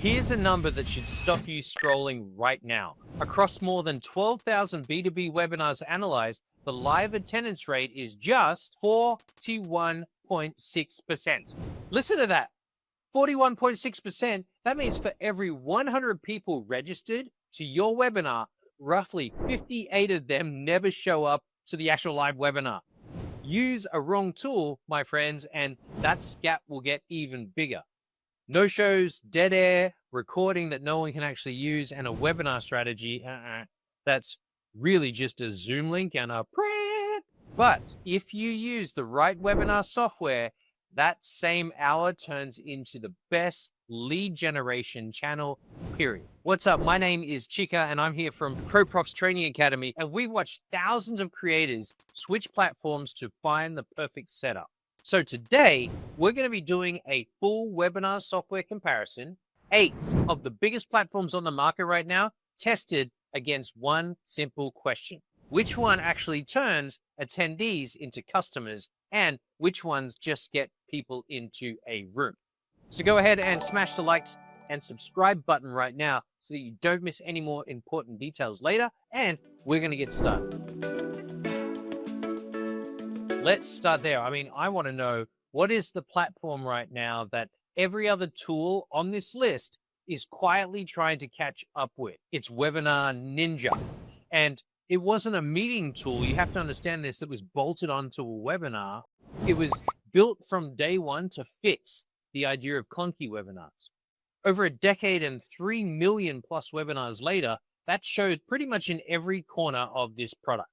Here's a number that should stop you scrolling right now. Across more than 12,000 B2B webinars analyzed, the live attendance rate is just 41.6%. Listen to that. 41.6%. That means for every 100 people registered to your webinar, roughly 58 of them never show up to the actual live webinar. Use a wrong tool, my friends, and that gap will get even bigger. No shows, dead air, recording that no one can actually use, and a webinar strategy that's really just a Zoom link and a print. But if you use the right webinar software, that same hour turns into the best lead generation channel, period. What's up? My name is Chika, and I'm here from ProProf's Training Academy, and we watched thousands of creators switch platforms to find the perfect setup. So today, we're going to be doing a full webinar software comparison, 8 of the biggest platforms on the market right now, tested against one simple question. Which one actually turns attendees into customers, and which ones just get people into a room? So go ahead and smash the like and subscribe button right now so that you don't miss any more important details later, and we're going to get started. Let's start there. I mean, I want to know, what is the platform right now that every other tool on this list is quietly trying to catch up with? It's WebinarNinja. And it wasn't a meeting tool. You have to understand this. It was bolted onto a webinar. It was built from day one to fix the idea of clunky webinars. Over a decade and 3 million plus webinars later, that showed pretty much in every corner of this product.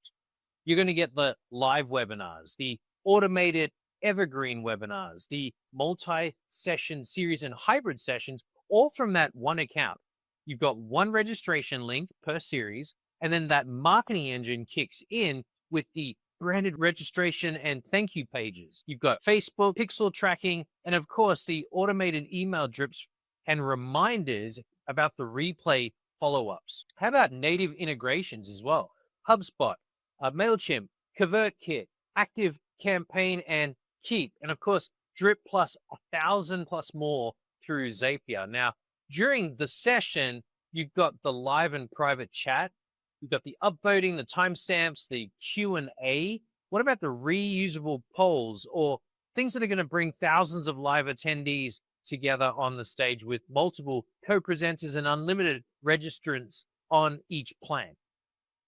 You're going to get the live webinars, the automated evergreen webinars, the multi-session series and hybrid sessions, all from that one account. You've got one registration link per series, and then that marketing engine kicks in with the branded registration and thank you pages. You've got Facebook, pixel tracking, and of course, the automated email drips and reminders about the replay follow-ups. How about native integrations as well? HubSpot, MailChimp, ConvertKit, Active Campaign, and Keep. And of course, Drip plus 1,000 plus more through Zapier. Now, during the session, you've got the live and private chat. You've got the upvoting, the timestamps, the Q&A. What about the reusable polls or things that are going to bring thousands of live attendees together on the stage with multiple co-presenters and unlimited registrants on each plan?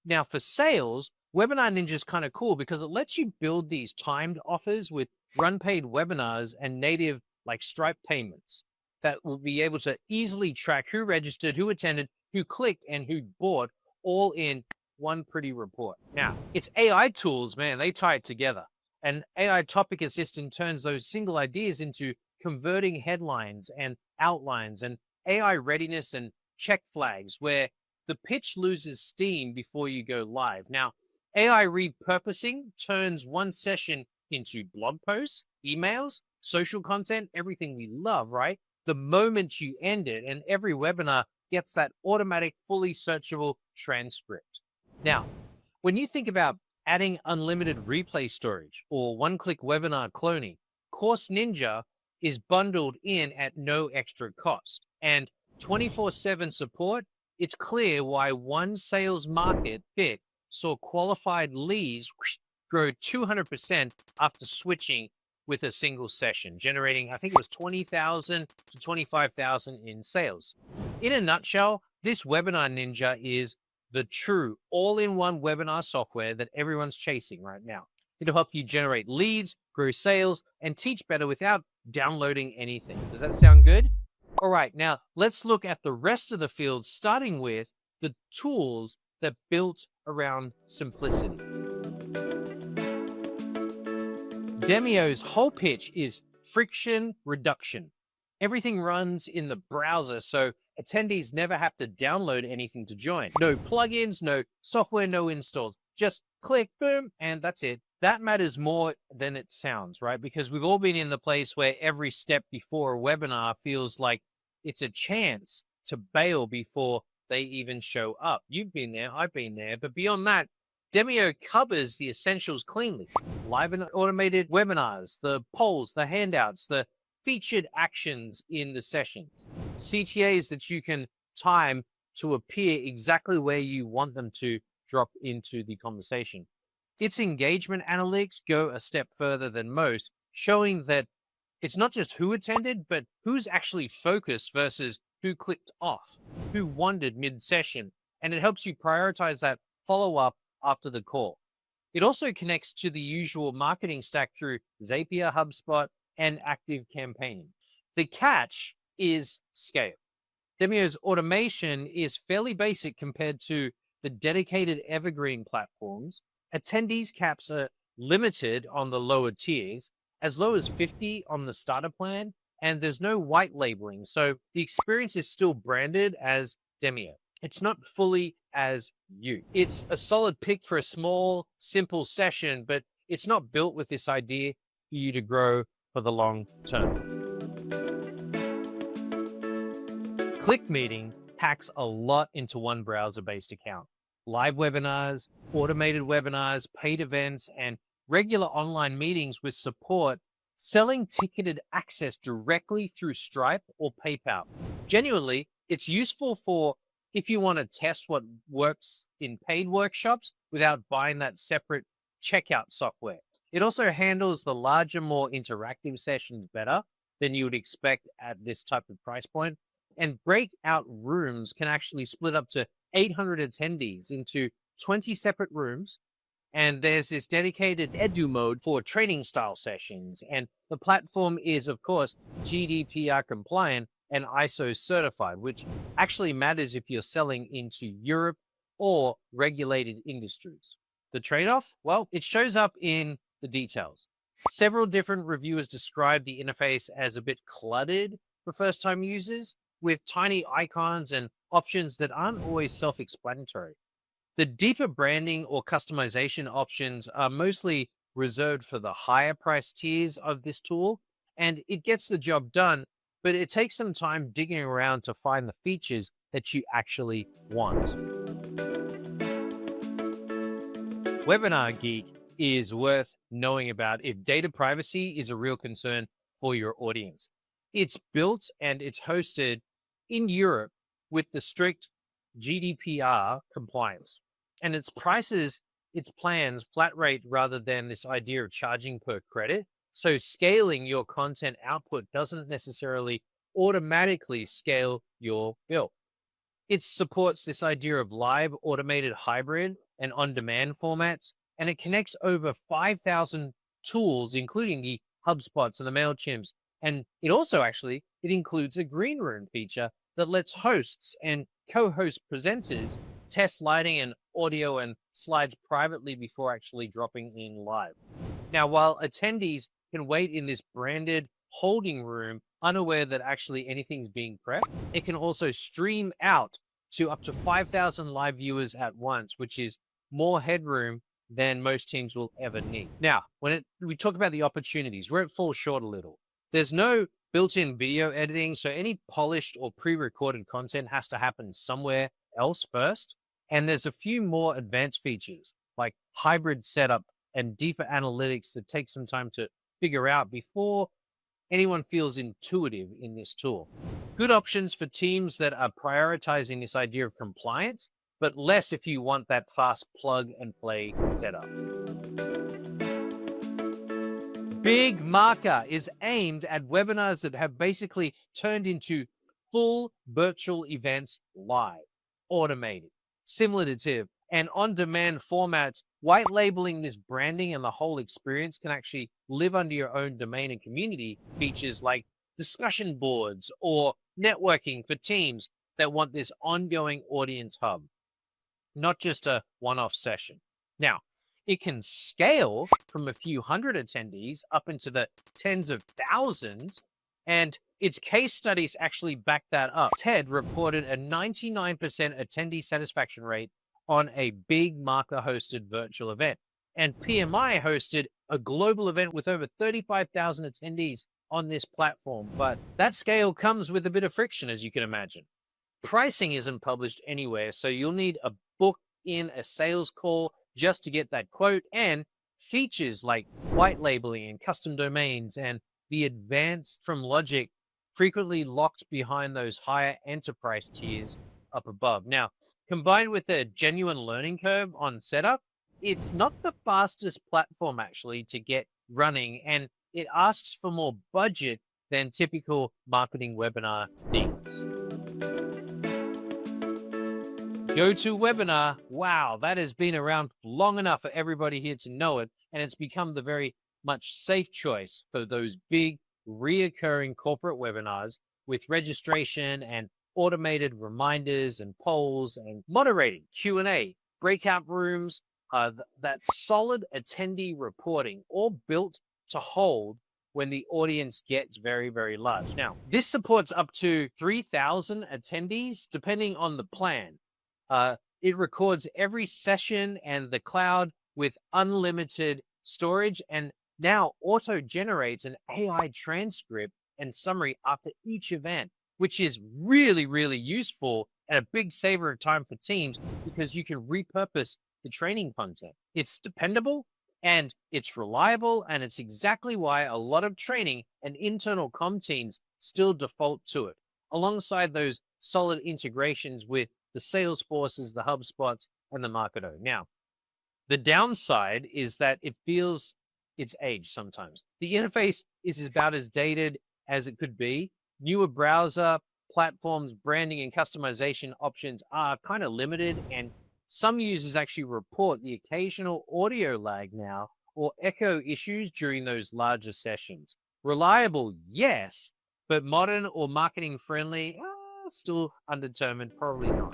Now, for sales, WebinarNinja is kind of cool because it lets you build these timed offers with run paid webinars and native like Stripe payments that will be able to easily track who registered, who attended, who clicked, and who bought, all in one pretty report. Now, it's AI tools, man, they tie it together. And AI topic assistant turns those single ideas into converting headlines and outlines, and AI readiness and check flags where the pitch loses steam before you go live. Now, AI repurposing turns one session into blog posts, emails, social content, everything we love, right? The moment you end it, and every webinar gets that automatic, fully searchable transcript. Now, when you think about adding unlimited replay storage or one-click webinar cloning, Course Ninja is bundled in at no extra cost. And 24/7 support, it's clear why one sales market fit saw qualified leads grow 200% after switching with a single session, generating, I think it was 20,000 to 25,000 in sales. In a nutshell, this WebinarNinja is the true all-in-one webinar software that everyone's chasing right now. It'll help you generate leads, grow sales, and teach better without downloading anything. Does that sound good? All right, now let's look at the rest of the field, starting with the tools that built around simplicity. Demio's whole pitch is friction reduction. Everything runs in the browser, so attendees never have to download anything to join. No plugins, no software, no installs. Just click, boom, and that's it. That matters more than it sounds, right? Because we've all been in the place where every step before a webinar feels like it's a chance to bail before they even show up. You've been there, I've been there, but beyond that, Demio covers the essentials cleanly. Live and automated webinars, the polls, the handouts, the featured actions in the sessions, CTAs that you can time to appear exactly where you want them to drop into the conversation. Its engagement analytics go a step further than most, showing that it's not just who attended, but who's actually focused versus who clicked off, who wandered mid-session, and it helps you prioritize that follow-up after the call. It also connects to the usual marketing stack through Zapier, HubSpot, and Active Campaigning. The catch is scale. Demio's automation is fairly basic compared to the dedicated evergreen platforms. Attendees caps are limited on the lower tiers, as low as 50 on the starter plan, and there's no white labeling, so the experience is still branded as Demio. It's not fully as you. It's a solid pick for a small, simple session, but it's not built with this idea for you to grow for the long term. ClickMeeting packs a lot into one browser-based account. Live webinars, automated webinars, paid events, and regular online meetings with support, selling ticketed access directly through Stripe or PayPal. Genuinely, it's useful for if you want to test what works in paid workshops without buying that separate checkout software. It also handles the larger, more interactive sessions better than you would expect at this type of price point. And breakout rooms can actually split up to 800 attendees into 20 separate rooms. And there's this dedicated edu mode for training style sessions. And the platform is, of course, GDPR-compliant and ISO certified, which actually matters if you're selling into Europe or regulated industries. The trade-off? Well, it shows up in the details. Several different reviewers describe the interface as a bit cluttered for first-time users, with tiny icons and options that aren't always self-explanatory. The deeper branding or customization options are mostly reserved for the higher price tiers of this tool, and it gets the job done, but it takes some time digging around to find the features that you actually want. WebinarGeek is worth knowing about if data privacy is a real concern for your audience. It's built and it's hosted in Europe with the strict GDPR compliance. And its prices, its plans, flat rate rather than this idea of charging per credit. So scaling your content output doesn't necessarily automatically scale your bill. It supports this idea of live, automated, hybrid, and on-demand formats, and it connects over 5,000 tools, including the HubSpots and the MailChimps. And it also it includes a green room feature that lets hosts and co-host presenters test lighting and audio and slides privately before actually dropping in live. Now, while attendees can wait in this branded holding room, unaware that actually anything's being prepped, it can also stream out to up to 5,000 live viewers at once, which is more headroom than most teams will ever need. Now, when we talk about the opportunities, where it falls short a little, there's no built-in video editing, so any polished or pre-recorded content has to happen somewhere else first. And there's a few more advanced features like hybrid setup and deeper analytics that take some time to figure out before anyone feels intuitive in this tool. Good options for teams that are prioritizing this idea of compliance, but less if you want that fast plug and play setup. BigMarker is aimed at webinars that have basically turned into full virtual events live, automated, simulative, and on-demand formats. White labeling this branding and the whole experience can actually live under your own domain and community. Features like discussion boards or networking for teams that want this ongoing audience hub, not just a one-off session. Now, it can scale from a few hundred attendees up into the tens of thousands, and its case studies actually back that up. TED reported a 99% attendee satisfaction rate on a BigMarker hosted virtual event, and PMI hosted a global event with over 35,000 attendees on this platform. But that scale comes with a bit of friction, as you can imagine. Pricing isn't published anywhere, so you'll need a book in a sales call just to get that quote, and features like white labeling and custom domains and the advanced from logic frequently locked behind those higher enterprise tiers up above. Now, combined with a genuine learning curve on setup, it's not the fastest platform actually to get running, and it asks for more budget than typical marketing webinar needs. GoTo Webinar, wow, that has been around long enough for everybody here to know it, and it's become the very much safe choice for those big, reoccurring corporate webinars with registration and automated reminders and polls and moderating Q&A, breakout rooms, that solid attendee reporting, all built to hold when the audience gets very, very large. Now, this supports up to 3,000 attendees, depending on the plan. It records every session and the cloud with unlimited storage, and now auto generates an AI transcript and summary after each event, which is really, really useful and a big saver of time for teams because you can repurpose the training content. It's dependable and it's reliable, and it's exactly why a lot of training and internal comm teams still default to it, alongside those solid integrations with the Salesforces, the HubSpots, and the Marketo. Now, the downside is that it feels its age sometimes. The interface is about as dated as it could be. Newer browser platforms, branding, and customization options are kind of limited, and some users actually report the occasional audio lag now or echo issues during those larger sessions. Reliable, yes, but modern or marketing friendly, still undetermined, probably not.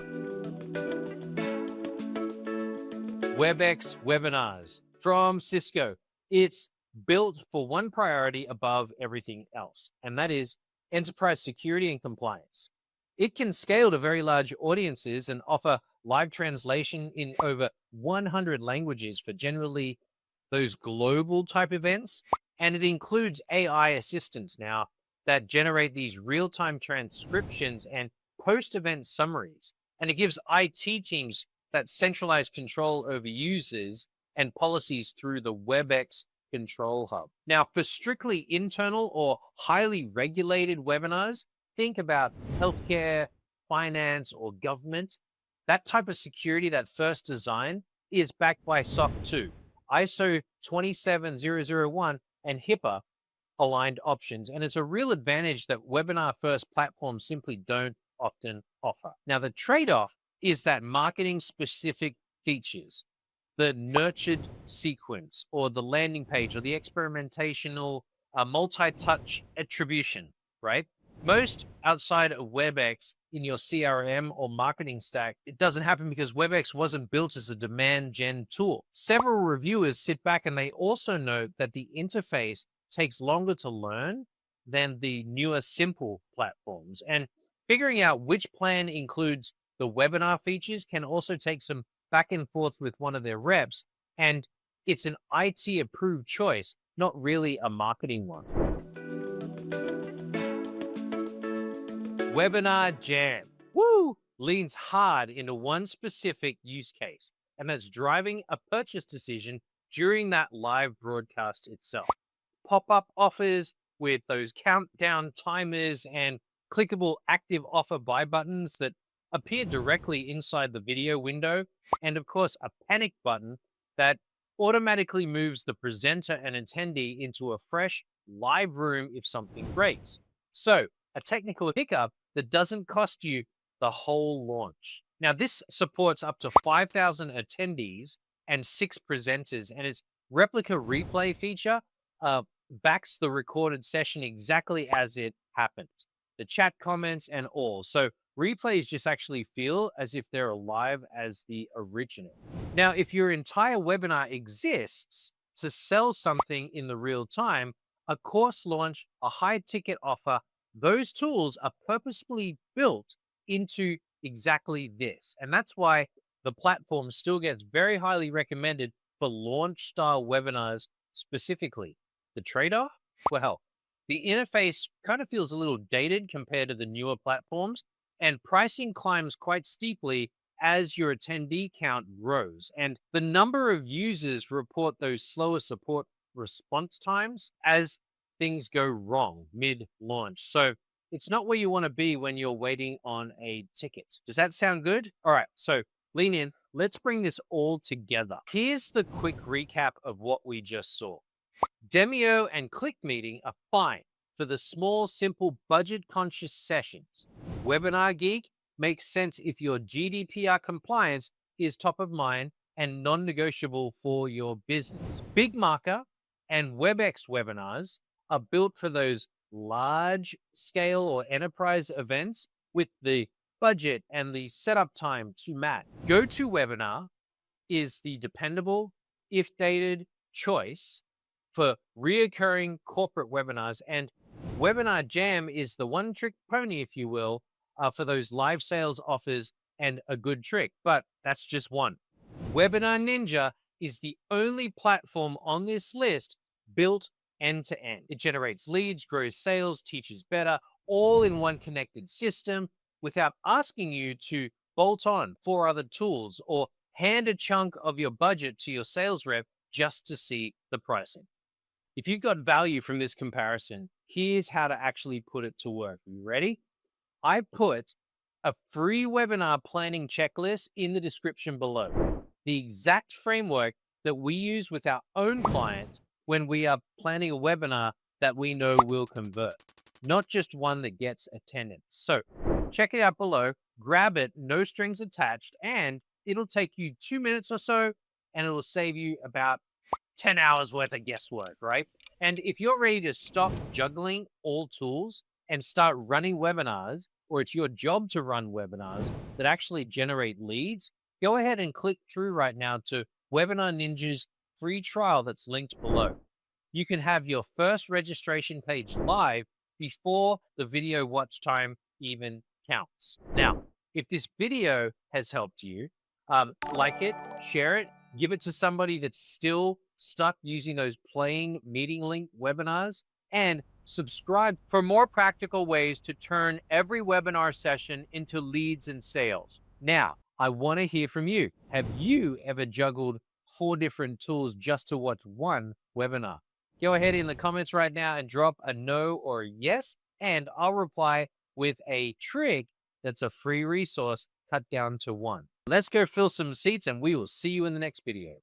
Webex webinars from Cisco. It's built for one priority above everything else, and that is enterprise security and compliance. It can scale to very large audiences and offer live translation in over 100 languages for generally those global type events. And it includes AI assistants now that generate these real-time transcriptions and post-event summaries. And it gives IT teams that centralized control over users and policies through the Webex Control Hub. Now, for strictly internal or highly regulated webinars, think about healthcare, finance, or government. That type of security, that first design, is backed by SOC 2, ISO 27001, and HIPAA aligned options. And it's a real advantage that webinar first platforms simply don't often offer. Now, the trade-off is that marketing specific features, the nurtured sequence or the landing page or the experimentational multi-touch attribution, right? Most outside of Webex in your CRM or marketing stack, it doesn't happen because Webex wasn't built as a demand gen tool. Several reviewers sit back and they also note that the interface takes longer to learn than the newer simple platforms. And figuring out which plan includes the webinar features can also take some back and forth with one of their reps. And it's an IT approved choice, not really a marketing one. WebinarJam, leans hard into one specific use case, and that's driving a purchase decision during that live broadcast itself. Pop-up offers with those countdown timers and clickable active offer buy buttons that appear directly inside the video window, and of course a panic button that automatically moves the presenter and attendee into a fresh live room if something breaks. So a technical hiccup that doesn't cost you the whole launch. Now, this supports up to 5,000 attendees and 6 presenters, and its replica replay feature backs the recorded session exactly as it happened, the chat comments and all. So replays just actually feel as if they're alive as the original. Now, if your entire webinar exists to sell something in the real time, a course launch, a high ticket offer, those tools are purposefully built into exactly this. And that's why the platform still gets very highly recommended for launch style webinars specifically. The trade-off? Well, the interface kind of feels a little dated compared to the newer platforms, and pricing climbs quite steeply as your attendee count grows. And the number of users report those slower support response times as things go wrong mid-launch. So it's not where you want to be when you're waiting on a ticket. Does that sound good? All right, so lean in. Let's bring this all together. Here's the quick recap of what we just saw. Demio and ClickMeeting are fine for the small, simple, budget-conscious sessions. WebinarGeek makes sense if your GDPR compliance is top of mind and non-negotiable for your business. BigMarker and Webex webinars are built for those large scale or enterprise events with the budget and the setup time to match. GoTo webinar is the dependable, if dated choice for reoccurring corporate webinars, and WebinarJam is the one trick pony, if you will, for those live sales offers and a good trick, but that's just one. WebinarNinja is the only platform on this list built end to end. It generates leads, grows sales, teaches better, all in one connected system without asking you to bolt on 4 other tools or hand a chunk of your budget to your sales rep just to see the pricing. If you got value from this comparison, here's how to actually put it to work. Are you ready? I put a free webinar planning checklist in the description below. The exact framework that we use with our own clients when we are planning a webinar that we know will convert, not just one that gets attendance. So check it out below, grab it, no strings attached, and it'll take you 2 minutes or so, and it'll save you about 10 hours worth of guesswork, right? And if you're ready to stop juggling all tools and start running webinars, or it's your job to run webinars that actually generate leads, go ahead and click through right now to Webinar Ninja's free trial that's linked below. You can have your first registration page live before the video watch time even counts. Now, if this video has helped you, like it, share it, give it to somebody that's still stuck using those plain meeting link webinars, and subscribe for more practical ways to turn every webinar session into leads and sales. Now, I want to hear from you. Have you ever juggled 4 different tools just to watch one webinar? Go ahead in the comments right now and drop a no or a yes, and I'll reply with a trick that's a free resource cut down to 1. Let's go fill some seats, and we will see you in the next video.